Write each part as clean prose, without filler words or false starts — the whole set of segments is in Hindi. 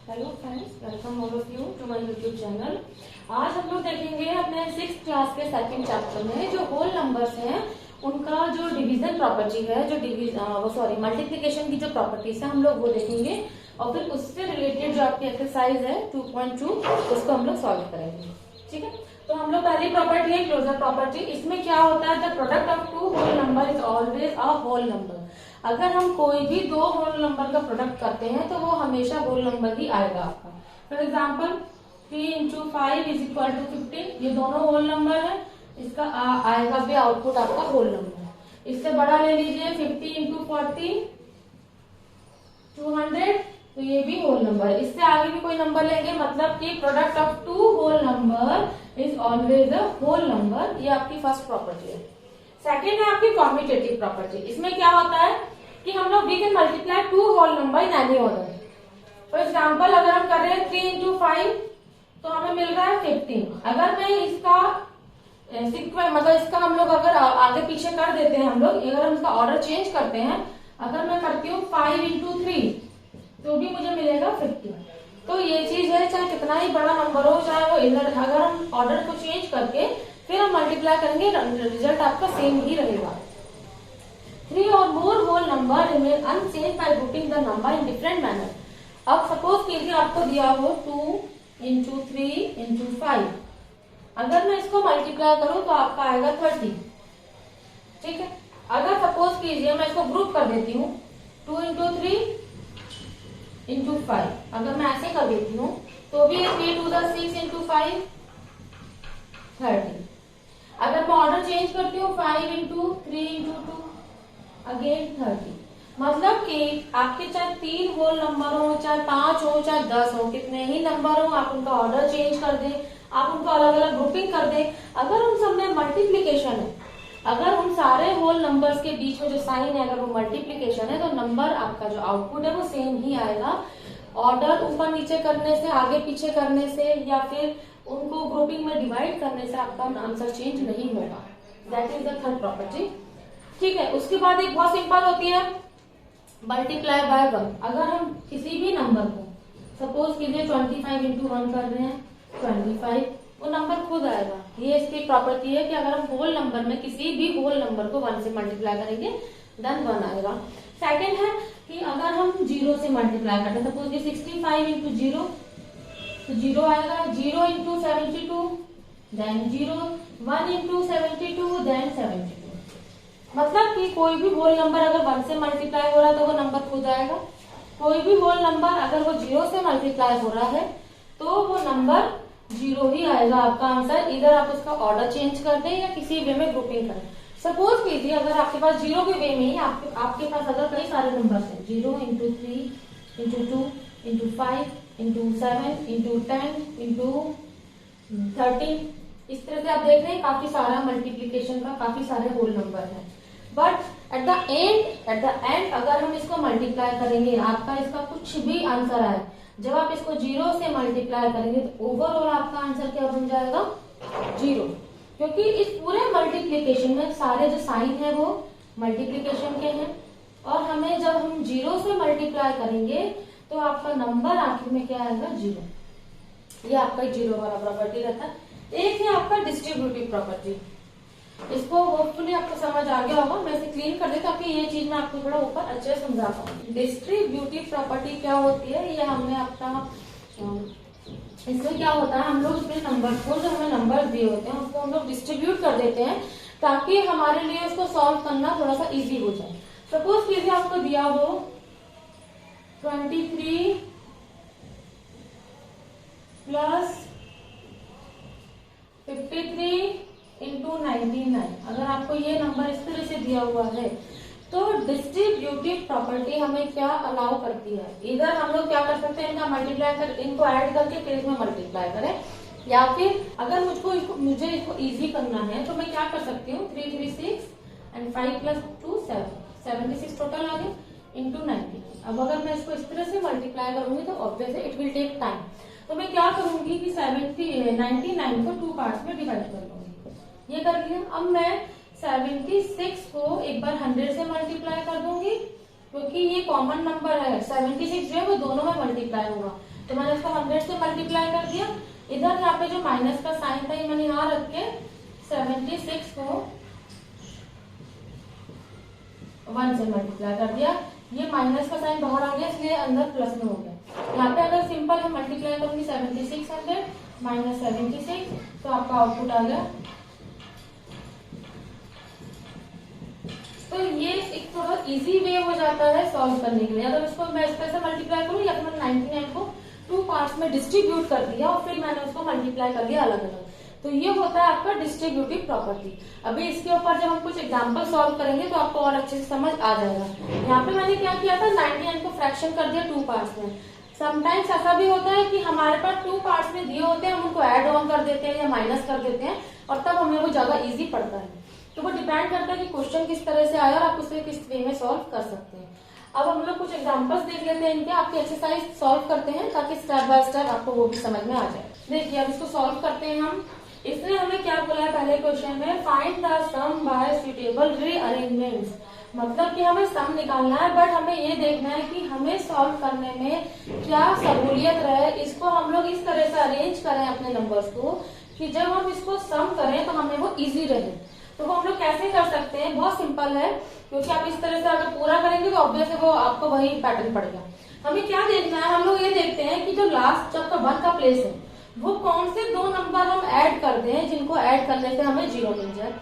Hello friends, welcome all of you to my YouTube channel. आज हम लोग देखेंगे अपने 6th क्लास के सेकंड चैप्टर में जो होल नंबर्स हैं उनका जो डिवीजन प्रॉपर्टी है, जो मल्टीप्लिकेशन की जो प्रॉपर्टीज है हम लोग वो देखेंगे और फिर उससे रिलेटेड जो आपकी एक्सरसाइज है 2.2 उसको हम लोग सॉल्व करेंगे। ठीक है, तो हम लोग पहली प्रॉपर्टी है क्लोजर प्रॉपर्टी। इसमें क्या होता है, the product of two whole number is always a whole number. अगर हम कोई भी दो होल नंबर का प्रोडक्ट करते हैं तो वो हमेशा होल नंबर ही आएगा आपका। For example 3 into 5 is equal to 15, ये दोनों होल नंबर है, इसका आएगा भी आउटपुट आपका होल नंबर। इससे बड़ा ले लीजिए 50 into 40 200, तो ये भी होल नंबर है। इससे आगे भी कोई नंबर लेंगे, मतलब कि product of two whole number is always a whole number. ये आपकी फर्स्ट प्रॉपर्टी है। सेकेंड है आपकी कॉम्यूटेटिव प्रॉपर्टी। इसमें क्या होता है कि हम लोग we can multiply two whole number in any order. For example अगर हम कर रहे हैं 3 into 5 तो हमें मिल रहा है 15। अगर मैं इसका मतलब इसका हम लोग अगर आगे पीछे कर देते हैं, हम लोग अगर हम इसका ऑर्डर चेंज करते हैं, अगर मैं करती हूँ 5 into 3 तो भी मुझे मिलेगा 15। तो ये चीज है, चाहे कितना ही बड़ा नंबर हो, चाहे वो इधर, अगर हम ऑर्डर को चेंज करके फिर हम मल्टीप्लाई करेंगे, रिजल्ट आपका सेम ही रहेगा। 3 or more whole number remain unchanged by grouping the number in different manner। अब सपोज कीजिए आपको दिया हो 2 into 3 into 5, अगर मैं इसको मल्टीप्लाई करूं तो आपका आएगा 30। ठीक है, अगर सपोज कीजिए मैं इसको ग्रुप कर देती हूँ 2 into 3 into 5, अगर मैं ऐसे कर देती हूँ तो भी 3 to the 6 into 5 30। अगर मैं ऑर्डर चेंज करती हूँ 5 into 3 into 2 अगेन 30। मतलब कि आपके चाहे 3 होल नंबर हो, चाहे 5 हो, चाहे 10 हो, कितने ही नंबर हो, आप उनका ऑर्डर चेंज कर दें, आप उनको अलग अलग ग्रुपिंग कर दें, अगर उन सब में मल्टीप्लीकेशन है, अगर उन सारे होल नंबर्स के बीच में जो साइन है अगर वो मल्टीप्लीकेशन है, तो नंबर आपका जो आउटपुट है वो सेम ही आएगा। ऑर्डर ऊपर नीचे करने से, आगे पीछे करने से या फिर उनको ग्रुपिंग में डिवाइड करने से आपका आंसर चेंज नहीं होगा। That is the third property. ठीक है, उसके बाद एक बहुत सिंपल होती है मल्टीप्लाई बाय 1। अगर हम किसी भी नंबर को सपोज कीजिए 25 into 1 कर रहे हैं 25, वो नंबर खुद आएगा। ये इसकी प्रॉपर्टी है कि अगर हम होल नंबर में किसी भी होल नंबर को 1 से मल्टीप्लाई करेंगे देन 1 आएगा। सेकेंड है कि अगर हम 0 से मल्टीप्लाई करते हैं, सपोज 65 into 0 तो 0 आएगा। 0 into 72 देन 0, 1 into 72 देन 72। मतलब कि कोई भी होल नंबर अगर 1 से मल्टीप्लाई हो रहा है तो वो नंबर खुद आएगा। कोई भी होल नंबर अगर वो 0 से मल्टीप्लाई हो रहा है तो वो नंबर 0 ही आएगा आपका आंसर। इधर आप उसका ऑर्डर चेंज कर दें या किसी वे में ग्रुपिंग करें। सपोज कीजिए अगर आपके पास 0 के वे में ही आपके पास अगर कई सारे नंबर है, 0 into 3 into 2 into 5 into 7 into 10 into 13, इस तरह से आप देख रहे हैं काफी सारा मल्टीप्लीकेशन का काफी सारे होल नंबर है। बट एट द एंड अगर हम इसको मल्टीप्लाई करेंगे, आपका इसका कुछ भी आंसर आए, जब आप इसको 0 से मल्टीप्लाई करेंगे तो ओवरऑल आपका आंसर क्या बन जाएगा, 0। क्योंकि इस पूरे मल्टीप्लीकेशन में सारे जो साइन है वो मल्टीप्लीकेशन के हैं, और हमें जब हम 0 से मल्टीप्लाई करेंगे तो आपका नंबर आखिर में क्या आएगा, 0। ये आपका 0 वाला प्रॉपर्टी रहता है। एक है आपका डिस्ट्रीब्यूटिव प्रॉपर्टी। इसको होपफुली आपको समझ आ गया होगा। मैं इसे क्लीन कर दे ताकि ये चीज मैं आपको थोड़ा ऊपर अच्छे से समझा पाऊँ। डिस्ट्रीब्यूटिव प्रॉपर्टी क्या होती है, ये हमने अपना इसमें क्या होता है, हम लोग उसमें नंबर को, जो हमें नंबर दिए होते हैं उसको हम लोग डिस्ट्रीब्यूट कर देते हैं ताकि हमारे लिए उसको सॉल्व करना थोड़ा सा इजी हो जाए। सपोज कीजिए आपको दिया हो 23 प्लस 53 into 99। अगर आपको ये नंबर इस तरह से दिया हुआ है तो डिस्ट्रीब्यूटिव प्रॉपर्टी हमें क्या अलाउ करती है, इधर हम लोग क्या कर सकते हैं, इनका मल्टीप्लाई कर, इनको ऐड करके फिर इसमें मल्टीप्लाई करें, या फिर अगर मुझे इसको इजी करना है तो मैं क्या कर सकती हूँ 3 3 6 एंड 5 plus 2 7 76 टोटल आ गए into 99। अब अगर मैं इसको इस तरह से मल्टीप्लाई करूंगी तो obviously it will take time. तो मैं क्या करूंगी कि 99 को 2 पार्ट्स में डिवाइड कर लूंगी। ये कर लिया। अब मैं 76 को एक बार 100 से मल्टीप्लाई कर दूंगी, क्योंकि ये कॉमन नंबर है। 76 जो है वो दोनों में मल्टीप्लाई होगा। तो मैंने इसको 100 से मल्टीप्लाई कर दिया। इधर यहाँ पे जो माइनस का साइन था ये मैंने यहाँ रख के 76 को 1 से मल्टीप्लाई कर दिया। ये माइनस का साइन बाहर आ गया इसलिए अंदर प्लस में हो गया। यहाँ पे अगर सिंपल है मल्टीप्लाई करूंगी 7600 माइनस 76 तो आपका आउटपुट आ गया। तो ये एक थोड़ा इजी वे हो जाता है सॉल्व करने के लिए। अगर इसको मैं इस तरह से मल्टीप्लाई करूँ या फिर मैंने 99 को 2 पार्ट्स में डिस्ट्रीब्यूट कर दिया और फिर मैंने उसको मल्टीप्लाई कर दिया अलग अलग, तो ये होता है आपका डिस्ट्रीब्यूटिव प्रॉपर्टी। अभी इसके ऊपर जब हम कुछ एग्जांपल सॉल्व करेंगे तो आपको और अच्छे से समझ आ जाएगा। यहाँ पे मैंने क्या किया था 99 को फ्रैक्शन कर दिया 2 पार्ट्स में। समटाइम्स ऐसा भी होता है कि हमारे पास 2 पार्ट्स में दिए होते हैं, हम उनको ऐड ऑन कर देते हैं या माइनस कर देते हैं और तब हमें वो ज्यादा इजी पड़ता है। तो वो डिपेंड करता है कि क्वेश्चन किस तरह से आया और आप उसे किस वे में सॉल्व कर सकते हैं। अब हम लोग कुछ एग्जांपल्स देख लेते हैं इनके, आपकी एक्सरसाइज सॉल्व करते हैं ताकि स्टेप बाय स्टेप आपको वो भी समझ में आ जाए। देखिए अब इसको सॉल्व करते हैं हम। इसने हमें क्या बोला है पहले क्वेश्चन में, find the sum by suitable rearrangements. मतलब कि हमें सम निकालना है बट हमें ये देखना है कि हमें सॉल्व करने में क्या सहूलियत रहे। इसको हम लोग इस तरह से अरेंज करें अपने नंबर्स को कि जब हम इसको सम करें तो हमें वो इजी रहे। तो वो हम लोग कैसे कर सकते हैं, बहुत सिंपल है, क्योंकि आप इस तरह से अगर पूरा करेंगे तो ऑब्वियस है वो आपको वही पैटर्न पड़ेगा। हमें क्या देखना है, हम लोग ये देखते हैं कि जो लास्ट जब का 1 का प्लेस है वो कौन से 2 नंबर हम ऐड कर दें जिनको ऐड करने से हमें 0 मिल जाए।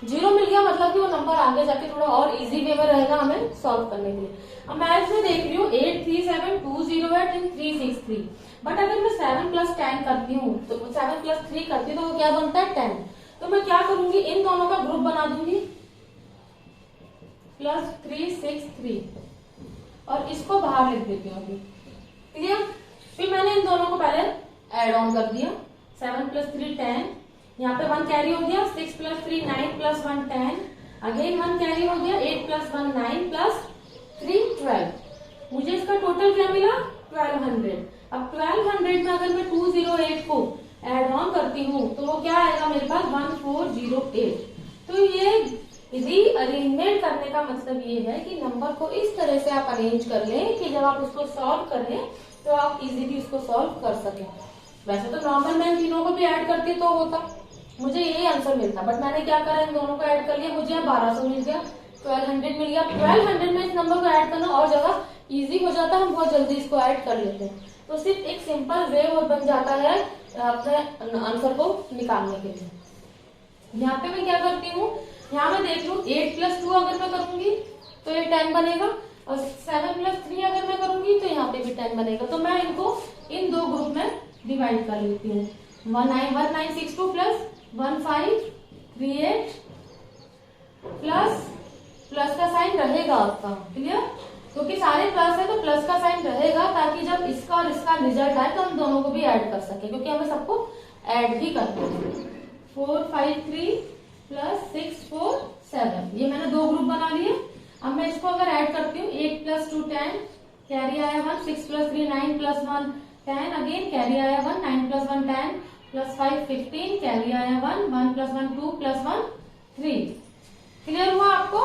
0 मिल गया मतलब कि वो नंबर आगे जाके थोड़ा और इजी वे में रहेगा हमें सॉल्व करने के लिए। अब मैं इसमें देख रही हूँ 83720 एंड 363, बट अगर मैं 7 + 10 करती हूँ तो 7 + 3 करती हूँ तो वो क्या बनता है 10। तो मैं क्या करूंगी, इन दोनों का ग्रुप बना दूंगी +363 और इसको बाहर लिख देती हूँ अभी। क्लियर। फिर मैंने इन दोनों को पहले ऐड ऑन कर दिया, 7 + 3 10, यहाँ पे 1 कैरी हो गया, 6 + 3 9 + 1 10, अगेन 1 कैरी हो गया, 8 + 1 9 + 3 12। मुझे इसका टोटल क्या मिला 1200। अब 1200 में अगर मैं 208 को ऐड ऑन करती हूँ तो वो क्या आएगा मेरे पास 1408। तो ये रीअरेंजमेंट करने का मतलब ये है कि नंबर को इस तरह से आप अरेंज कर लें कि जब आप उसको सॉल्व करें तो आप इजीली उसको सॉल्व कर सकें। वैसे तो नॉर्मल मैं तीनों को भी ऐड करती तो होता, मुझे यही आंसर मिलता, बट मैंने क्या करा इन दोनों को ऐड कर लिया, मुझे 1200 मिल गया, 1200 मिल गया। 1200 में इस नंबर को ऐड करना और ज्यादा इजी हो जाता है, हम बहुत जल्दी इसको ऐड कर लेते हैं। तो सिर्फ एक सिंपल वे बन जाता है अपने आंसर को निकालने के लिए। यहाँ पे मैं क्या करती हूँ, यहाँ मैं देख लूँ 8 + 2 अगर मैं करूंगी तो ये 10 बनेगा और 7 + 3 अगर मैं करूंगी तो यहाँ पे भी 10 बनेगा। तो मैं इनको इन 2 ग्रुप में डिवाइड कर लेती हूँ। 1962 + 1538 प्लस का साइन रहेगा आपका। क्लियर, क्योंकि सारे प्लस है तो प्लस का साइन रहेगा ताकि जब इसका और इसका रिजल्ट आए तो हम दोनों को भी ऐड कर सके, क्योंकि हमें सबको ऐड भी करना है। 453 + 647, ये मैंने 2 ग्रुप बना लिए। अब मैं इसको अगर ऐड करती हूँ 8 + 2 10, कैरी आया 1, 6 + 3 9 + 1 10, अगेन कैरी आया 1, 9 + 1 10 + 5 15, कैरी आया 1, 1 + 1 2 + 1 3। क्लियर हुआ आपको।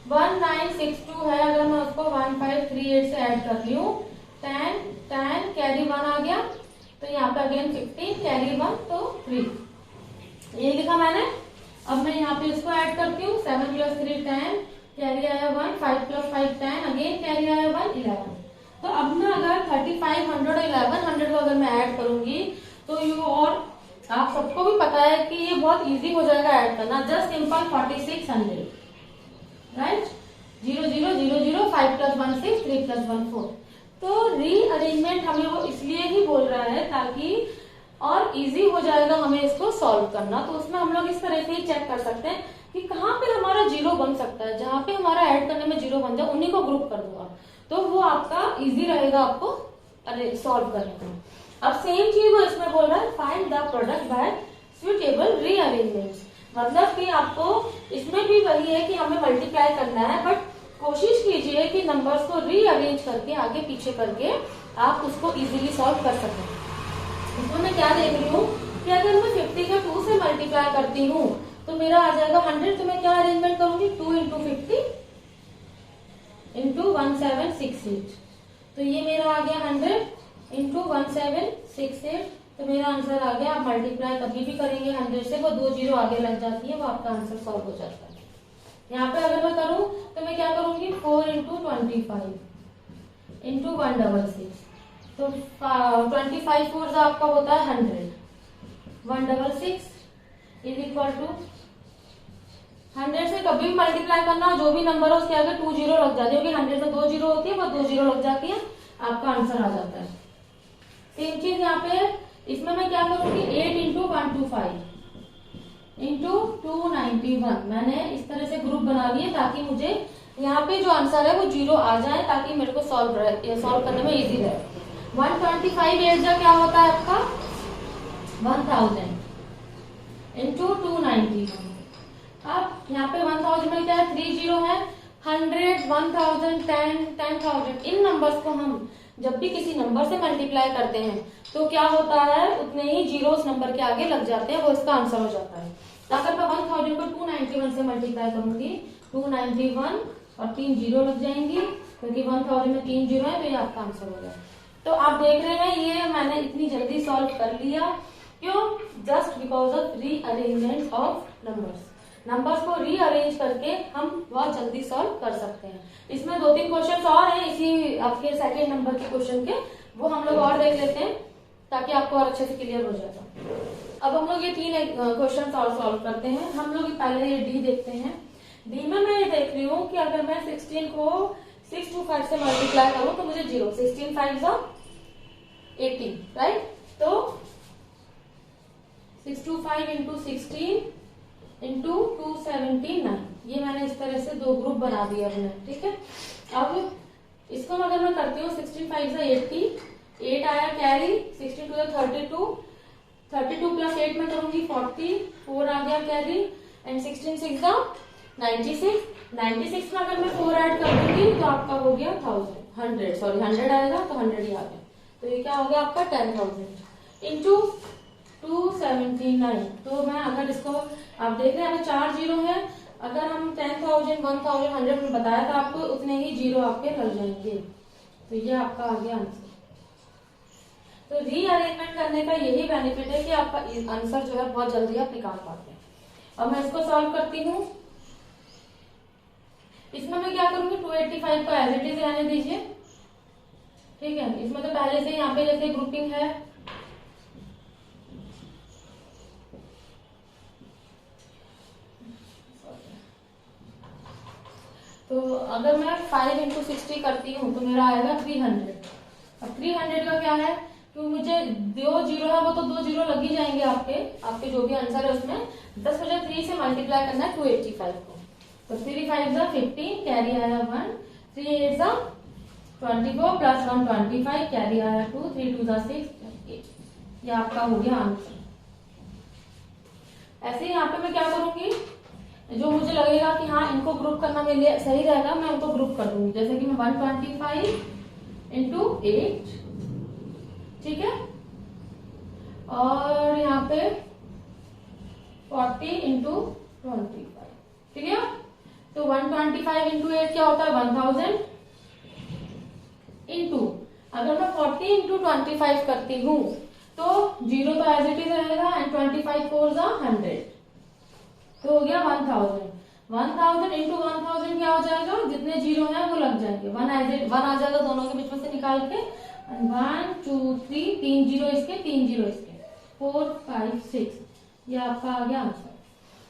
1962 है, अगर मैं उसको 1538 से ऐड कर रही हूँ 10 10 कैरी 1 आ गया, तो यहाँ पे अगेन 15 कैरी 1 तो 3, ये लिखा मैंने। अब मैं यहाँ पे इसको ऐड करती हूँ 7 + 3 10, कैरी आया 1, 5 + 5 10, अगेन कैरी आया 1 11। तो अब ना अगर 3500 और 1100 को अगर मैं ऐड करूंगी तो ये और आप सबको भी पता है कि ये बहुत इजी हो जाएगा ऐड करना। Just simple 4600, right. 0 0 0 0 5 + 1 6 3 + 1 4। तो रीअरेंजमेंट हमें वो इसलिए ही बोल रहा है ताकि और इजी हो जाएगा हमें इसको सॉल्व करना। तो उसमें हम लोग इस तरह से ही चेक कर सकते हैं कि कहाँ पे हमारा 0 बन सकता है, जहां पे हमारा ऐड करने में 0 बन जाए उन्हीं को ग्रुप कर दूंगा, तो वो आपका इजी रहेगा आपको सॉल्व करने का। अब सेम चीज वो इसमें बोल रहा है, find the product bye suitable rearrangements. मतलब कि आपको इसमें भी वही है कि हमें मल्टीप्लाई करना है, बट कोशिश कीजिए कि नंबर्स को रीअरेंज करके आगे पीछे करके आप उसको इजीली सॉल्व कर सकें। इसमें मैं क्या देख रही हूँ कि अगर मैं 50 का 2 से मल्टीप्लाई करती हूँ तो मेरा आ जाएगा 100। तो मैं क्या अरेंजमेंट करूंगी, 2 × 50 × 1768। तो ये मेरा आ गया 100 इंटू 1768, तो मेरा आंसर आ गया। आप मल्टीप्लाई कभी भी करेंगे 100 से, वो 2 जीरो आगे लग जाती है, वो आपका आंसर सॉल्व हो जाता है। यहाँ पे अगर मैं करूं तो मैं क्या करूंगी, 4 इंटू 25 इंटू 166, तो 25 फोर आपका होता है 100, 166 इज इक्वल टू 100 से कभी भी मल्टीप्लाई करना, जो भी नंबर हो उसके आगे 2 जीरो लग जाती है, क्योंकि 100 में 2 जीरो होती है, वो 2 जीरो लग जाती है, आपका आंसर आ जाता है। सेम चीज यहाँ पे, इसमें मैं क्या करूंगी, 8 इंटू 125 इंटू 291, मैंने इस तरह से ग्रुप बना लिए ताकि मुझे यहाँ पे जो आंसर है वो जीरो आ जाए, ताकि मेरे को सॉल्व करने में इजी रहे। 125 8 क्या होता है आपका 1000 इंटू 291। अब यहाँ पे 1000 में क्या है, 3 जीरो है, 100, 1000, 10, 10,000, इन नंबर्स को हम जब भी किसी नंबर से मल्टीप्लाई करते हैं तो क्या होता है, उतने ही जीरो उस नंबर के आगे लग जाते हैं, वो इसका आंसर हो जाता है। तो अगर मैं 1000 को 291 से मल्टीप्लाई करूंगी, 291 और 3 जीरो लग जाएंगी, क्योंकि 1000 में 3 जीरो है, तो ये आपका आंसर हो जाए। तो आप देख रहे हैं ये मैंने इतनी जल्दी सॉल्व कर लिया, क्यों, just because of rearrangement of numbers को रीअरेंज करके हम बहुत जल्दी सॉल्व कर सकते हैं। इसमें 2-3 क्वेश्चन और हैं इसी आपके सेकेंड नंबर के क्वेश्चन के, वो हम लोग और देख लेते हैं ताकि आपको और अच्छे से क्लियर हो जाएगा। अब हम लोग ये 3 क्वेश्चन और सॉल्व करते हैं। हम लोग पहले ये डी देखते हैं। डी में मैं ये देख रही हूँ कि अगर मैं 16 को 625 से मल्टीप्लाई करूँ तो मुझे 0, 16 5 18, राइट। तो 625 इंटू 16 इंटू 279, ये मैंने इस तरह से 2 ग्रुप बना दिया हमने, ठीक है। अब इसको अगर मैं करती हूँ 16 5 80, 8 आया कैरी, 16 2 32, 32 प्लस 8 में करूंगी 40, 4 आ गया कैरी, एंड 16 6 96, 96 में अगर मैं 4 ऐड कर दूंगी तो आपका हो गया 100 आएगा, तो 100 ही आ गया, तो ये क्या हो गया आपका 10,000 इंटू 279। तो मैं अगर इसको आप देख रहे हैं 4 जीरो है, अगर हम 10,000 1000 100 में बताया था आपको, उतने ही जीरो आपके लग जाएंगे, तो ये आपका आ गया आंसर। तो रीअरेंजमेंट करने का यही बेनिफिट है कि आपका आंसर जो है बहुत जल्दी आप निकाल पाते हैं। अब मैं इसको सॉल्व करती हूँ। इसमें मैं क्या करूंगी, 285 को एज इट इज रहने दीजिए, ठीक है। इसमें तो पहले से यहाँ पे जैसे ग्रुपिंग है, तो अगर मैं 5 इंटू 60 करती हूँ तो मेरा आएगा 300। अब 300 का क्या है, क्योंकि मुझे 2 जीरो है, वो तो 2 जीरो लग ही जाएंगे आपके जो भी आंसर है उसमें। 10 मुझे 3 से मल्टीप्लाई करना है 285 को, तो 3 5 15, कैरी आया 1, 3 8 24 प्लस 1 25, कैरी आया 2, 3 2 6 8, ये आपका हो गया आंसर। ऐसे ही यहाँ पे मैं क्या करूंगी, जो मुझे लगेगा कि हाँ इनको ग्रुप करना मेरे लिए सही रहेगा, मैं उनको ग्रुप कर दूंगी। जैसे कि मैं 125 इंटू 8, ठीक है, और यहाँ पे 40 इंटू 25, ठीक है। तो 125 इंटू 8 क्या होता है 1000 इंटू, अगर मैं 40 इंटू 25 करती हूँ तो जीरो तो एज इट इज रहेगा, एंड 25 4 100, तो हो गया 1000 इंटू 1000 क्या हो जाएगा, जितने जीरो हैं वो लग जाएंगे, 1 आ जाएगा दोनों के बीच में से निकाल के, 1 2 3, 3 जीरो इसके, 3 जीरो इसके, 4 5 6, ये आपका आ गया आंसर।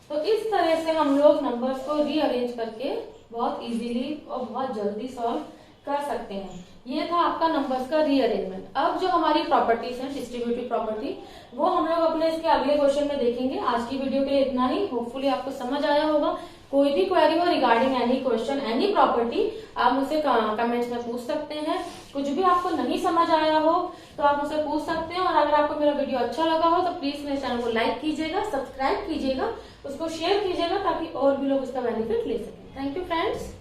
तो इस तरह से हम लोग नंबर्स को रीअरेंज करके बहुत इजीली और बहुत जल्दी सॉल्व कर सकते हैं। ये था आपका नंबर्स का रीअरेंजमेंट। अब जो हमारी प्रॉपर्टीज हैं, डिस्ट्रीब्यूटिव प्रॉपर्टी, वो हम लोग अपने इसके अगले क्वेश्चन में देखेंगे। आज की वीडियो के लिए इतना ही, होपफुली आपको समझ आया होगा। कोई भी क्वेरी हो regarding any question, any property, आप मुझसे कमेंट्स में पूछ सकते हैं। कुछ भी आपको नहीं समझ आया हो तो आप मुझसे पूछ सकते हैं। और अगर आपको मेरा वीडियो अच्छा लगा हो तो प्लीज मेरे चैनल को लाइक कीजिएगा, सब्सक्राइब कीजिएगा, उसको शेयर कीजिएगा, ताकि और भी लोग इसका बेनिफिट ले सकें। Thank you friends.